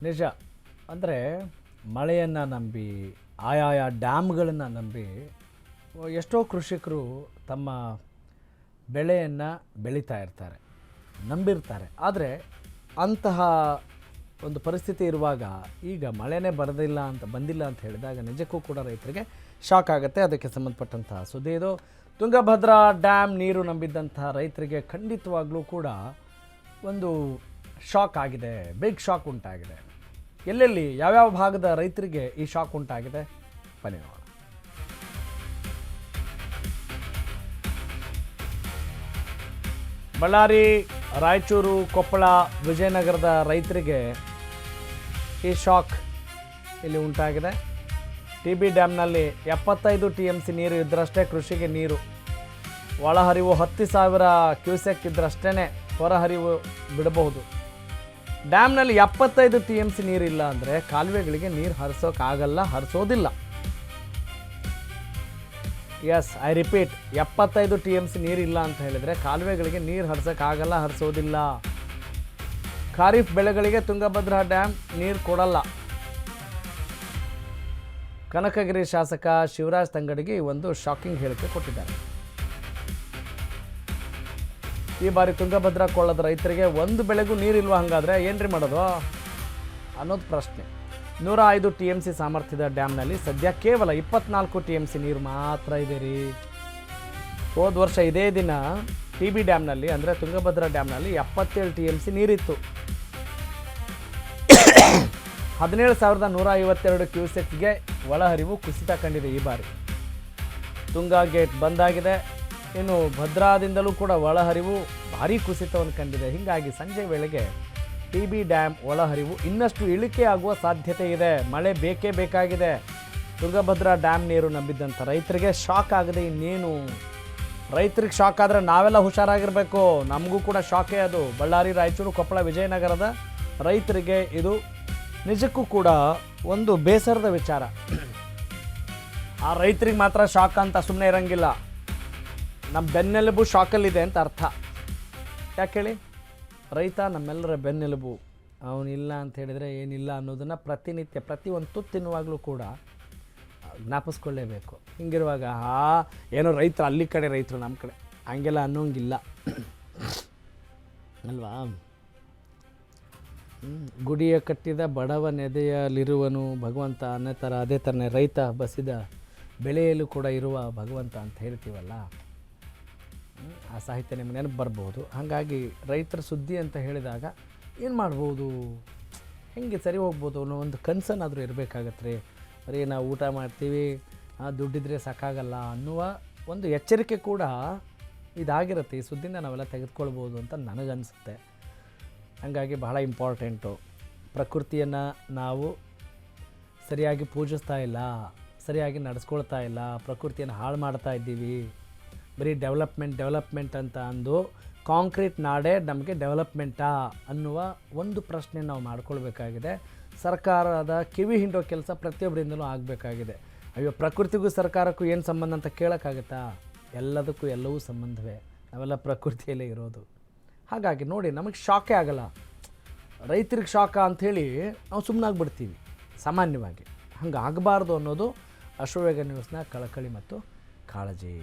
ನಿಜ. ಅಂದರೆ ಮಳೆಯನ್ನು ನಂಬಿ ಆಯಾಯ ಡ್ಯಾಮ್ಗಳನ್ನು ನಂಬಿ ಎಷ್ಟೋ ಕೃಷಿಕರು ತಮ್ಮ ಬೆಳೆಯನ್ನು ಬೆಳೀತಾ ಇರ್ತಾರೆ, ನಂಬಿರ್ತಾರೆ. ಆದರೆ ಅಂತಹ ಒಂದು ಪರಿಸ್ಥಿತಿ ಇರುವಾಗ ಈಗ ಮಳೆನೇ ಬಂದಿಲ್ಲ ಅಂತ ಹೇಳಿದಾಗ ನಿಜಕ್ಕೂ ಕೂಡ ರೈತರಿಗೆ ಶಾಕ್ ಆಗುತ್ತೆ. ಅದಕ್ಕೆ ಸಂಬಂಧಪಟ್ಟಂತಹ ಸುದ್ದಿ ಇದು. ತುಂಗಭದ್ರಾ ಡ್ಯಾಮ್ ನೀರು ನಂಬಿದ್ದಂತಹ ರೈತರಿಗೆ ಖಂಡಿತವಾಗ್ಲೂ ಕೂಡ ಒಂದು ಶಾಕ್ ಆಗಿದೆ, ಬಿಗ್ ಶಾಕ್ ಉಂಟಾಗಿದೆ. ಎಲ್ಲೆಲ್ಲಿ ಯಾವ್ಯಾವ ಭಾಗದ ರೈತರಿಗೆ ಈ ಶಾಕ್ ಉಂಟಾಗಿದೆ ಬನ್ನಿ ನೋಡೋಣ. ಬಳ್ಳಾರಿ, ರಾಯಚೂರು, ಕೊಪ್ಪಳ, ವಿಜಯನಗರದ ರೈತರಿಗೆ ಈ ಶಾಕ್ ಇಲ್ಲಿ ಉಂಟಾಗಿದೆ. TB ಡ್ಯಾಮ್ನಲ್ಲಿ 75 TMC ನೀರು ಇದ್ದರಷ್ಟೇ ಕೃಷಿಗೆ ನೀರು. ಒಳಹರಿವು 10,000 ಕ್ಯೂಸೆಕ್ ಇದ್ದರಷ್ಟೇ ಹೊರಹರಿವು ಬಿಡಬಹುದು. ಡ್ಯಾಮ್ನಲ್ಲಿ 75 TMC ನೀರಿಲ್ಲ ಅಂದರೆ ಕಾಲುವೆಗಳಿಗೆ ನೀರು ಹರಿಸೋಕ್ಕಾಗಲ್ಲ, ಹರಿಸೋದಿಲ್ಲ. ಎಸ್, ಐ ರಿಪೀಟ್, 75 TMC ನೀರಿಲ್ಲ ಅಂತ ಹೇಳಿದರೆ ಕಾಲುವೆಗಳಿಗೆ ನೀರು ಹರಿಸೋಕ್ಕಾಗಲ್ಲ, ಹರಿಸೋದಿಲ್ಲ. ಖಾರಿಫ್ ಬೆಳೆಗಳಿಗೆ ತುಂಗಭದ್ರಾ ಡ್ಯಾಮ್ ನೀರು ಕೊಡಲ್ಲ. ಕನಕಗಿರಿ ಶಾಸಕ ಶಿವರಾಜ್ ತಂಗಡಿಗೆ ಒಂದು ಶಾಕಿಂಗ್ ಹೇಳಿಕೆ ಕೊಟ್ಟಿದ್ದಾರೆ. ಈ ಬಾರಿ ತುಂಗಭದ್ರಾ ಕೊಳ್ಳದ ರೈತರಿಗೆ ಒಂದು ಬೆಳೆಗೂ ನೀರಿಲ್ವ, ಹಾಗಾದರೆ ಏನ್ರಿ ಮಾಡೋದು ಅನ್ನೋದು ಪ್ರಶ್ನೆ. 105 TMC ಸಾಮರ್ಥ್ಯದ ಡ್ಯಾಮ್ನಲ್ಲಿ ಸದ್ಯ ಕೇವಲ 24 TMC ನೀರು ಮಾತ್ರ ಇದೆ ರೀ. ಹೋದ ವರ್ಷ ಇದೇ ದಿನ TB ಡ್ಯಾಮ್ನಲ್ಲಿ ಅಂದರೆ ತುಂಗಭದ್ರಾ ಡ್ಯಾಮ್ನಲ್ಲಿ 77 TMC ನೀರಿತ್ತು. 17,152 ಕ್ಯೂಸೆಕ್ಗೆ ಒಳಹರಿವು ಕುಸಿತ ಕಂಡಿದೆ. ಈ ಬಾರಿ ತುಂಗಾ ಗೇಟ್ ಬಂದಾಗಿದೆ. ಇನ್ನು ಭದ್ರಾದಿಂದಲೂ ಕೂಡ ಒಳಹರಿವು ಭಾರೀ ಕುಸಿತವನ್ನು ಕಂಡಿದೆ. ಹೀಗಾಗಿ ಸಂಜೆ ವೇಳೆಗೆ TB ಡ್ಯಾಮ್ ಒಳಹರಿವು ಇನ್ನಷ್ಟು ಇಳಿಕೆ ಆಗುವ ಸಾಧ್ಯತೆ ಇದೆ. ಮಳೆ ಬೇಕೇ ಬೇಕಾಗಿದೆ. ತುಂಗಭದ್ರಾ ಡ್ಯಾಮ್ ನೀರು ನಂಬಿದ್ದಂಥ ರೈತರಿಗೆ ಶಾಕ್ ಆಗದೆ ಇನ್ನೇನು. ರೈತರಿಗೆ ಶಾಕ್ ಆದರೆ ನಾವೆಲ್ಲ ಹುಷಾರಾಗಿರಬೇಕು. ನಮಗೂ ಕೂಡ ಶಾಕೇ ಅದು. ಬಳ್ಳಾರಿ, ರಾಯಚೂರು, ಕೊಪ್ಪಳ, ವಿಜಯನಗರದ ರೈತರಿಗೆ ಇದು ನಿಜಕ್ಕೂ ಕೂಡ ಒಂದು ಬೇಸರದ ವಿಚಾರ. ಆ ರೈತರಿಗೆ ಮಾತ್ರ ಶಾಕ್ ಅಂತ ಸುಮ್ಮನೆ ಇರೋಂಗಿಲ್ಲ. ನಮ್ಮ ಬೆನ್ನೆಲುಬು ಶಾಕಲ್ಲಿದೆ ಅಂತ ಅರ್ಥ. ಯಾಕೆ ಹೇಳಿ? ರೈತ ನಮ್ಮೆಲ್ಲರ ಬೆನ್ನೆಲುಬು. ಅವನಿಲ್ಲ ಅಂತ ಹೇಳಿದರೆ ಏನಿಲ್ಲ ಅನ್ನೋದನ್ನು ಪ್ರತಿನಿತ್ಯ ಪ್ರತಿಯೊಂದು ತುತ್ತು ತಿನ್ನುವಾಗಲೂ ಕೂಡ ಜ್ಞಾಪಿಸ್ಕೊಳ್ಳೇಬೇಕು. ಹಿಂಗಿರುವಾಗ ಏನೋ ರೈತರು ಅಲ್ಲಿ ಕಡೆ ರೈತರು ನಮ್ಮ ಕಡೆ ಹಂಗೆಲ್ಲ ಅನ್ನೋಂಗಿಲ್ಲ ಅಲ್ವಾ? ಗುಡಿಯ ಕಟ್ಟಿದ ಬಡವನೆದೆಯಲ್ಲಿರುವನು ಭಗವಂತ ಅನ್ನೋ ಥರ ಅದೇ ಥರನೇ ರೈತ ಬಸಿದ ಬೆಳೆಯಲು ಕೂಡ ಇರುವ ಭಗವಂತ ಅಂತ ಹೇಳ್ತೀವಲ್ಲ, ಆ ಸಾಹಿತ್ಯ ನಿಮ್ಗೆ ನೆನಪು ಬರ್ಬೋದು. ಹಾಗಾಗಿ ರೈತರ ಸುದ್ದಿ ಅಂತ ಹೇಳಿದಾಗ ಏನು ಮಾಡ್ಬೋದು, ಹೆಂಗೆ ಸರಿ ಹೋಗ್ಬೋದು ಅನ್ನೋ ಒಂದು ಕನ್ಸರ್ನ್ ಆದರೂ ಇರಬೇಕಾಗತ್ತೆ ರೀ. ಬರೀ ನಾವು ಊಟ ಮಾಡ್ತೀವಿ, ದುಡ್ಡಿದ್ರೆ ಸಾಕಾಗಲ್ಲ ಅನ್ನುವ ಒಂದು ಎಚ್ಚರಿಕೆ ಕೂಡ ಇದಾಗಿರುತ್ತೆ. ಈ ಸುದ್ದಿನ ನಾವೆಲ್ಲ ತೆಗೆದುಕೊಳ್ಬೋದು ಅಂತ ನನಗನ್ಸುತ್ತೆ. ಹಾಗಾಗಿ ಬಹಳ ಇಂಪಾರ್ಟೆಂಟು. ಪ್ರಕೃತಿಯನ್ನು ನಾವು ಸರಿಯಾಗಿ ಪೂಜಿಸ್ತಾ ಇಲ್ಲ, ಸರಿಯಾಗಿ ನಡೆಸ್ಕೊಳ್ತಾ ಇಲ್ಲ, ಪ್ರಕೃತಿಯನ್ನು ಹಾಳು ಮಾಡ್ತಾ ಇದ್ದೀವಿ. ಬರೀ ಡೆವಲಪ್ಮೆಂಟ್ ಅಂತ ಅಂದು ಕಾಂಕ್ರೀಟ್ ನಾಡೇ ನಮಗೆ ಡೆವಲಪ್ಮೆಂಟಾ ಅನ್ನುವ ಒಂದು ಪ್ರಶ್ನೆ ನಾವು ಮಾಡ್ಕೊಳ್ಬೇಕಾಗಿದೆ. ಸರ್ಕಾರದ ಕಿವಿ ಹಿಂಡೋ ಕೆಲಸ ಪ್ರತಿಯೊಬ್ಬರಿಂದಲೂ ಆಗಬೇಕಾಗಿದೆ. ಅಯ್ಯೋ, ಪ್ರಕೃತಿಗೂ ಸರ್ಕಾರಕ್ಕೂ ಏನು ಸಂಬಂಧ ಅಂತ ಕೇಳೋಕ್ಕಾಗುತ್ತಾ? ಎಲ್ಲದಕ್ಕೂ ಎಲ್ಲವೂ ಸಂಬಂಧವೇ. ನಾವೆಲ್ಲ ಪ್ರಕೃತಿಯಲ್ಲೇ ಇರೋದು. ಹಾಗಾಗಿ ನೋಡಿ, ನಮಗೆ ಶಾಕೇ ಆಗಲ್ಲ. ರೈತರಿಗೆ ಶಾಕ ಅಂಥೇಳಿ ನಾವು ಸುಮ್ಮನಾಗ್ಬಿಡ್ತೀವಿ ಸಾಮಾನ್ಯವಾಗಿ. ಹಂಗೆ ಆಗಬಾರ್ದು ಅನ್ನೋದು ಅಶ್ವವೇಗ ನ್ಯೂಸ್ನ ಕಳಕಳಿ ಮತ್ತು ಕಾಳಜಿ.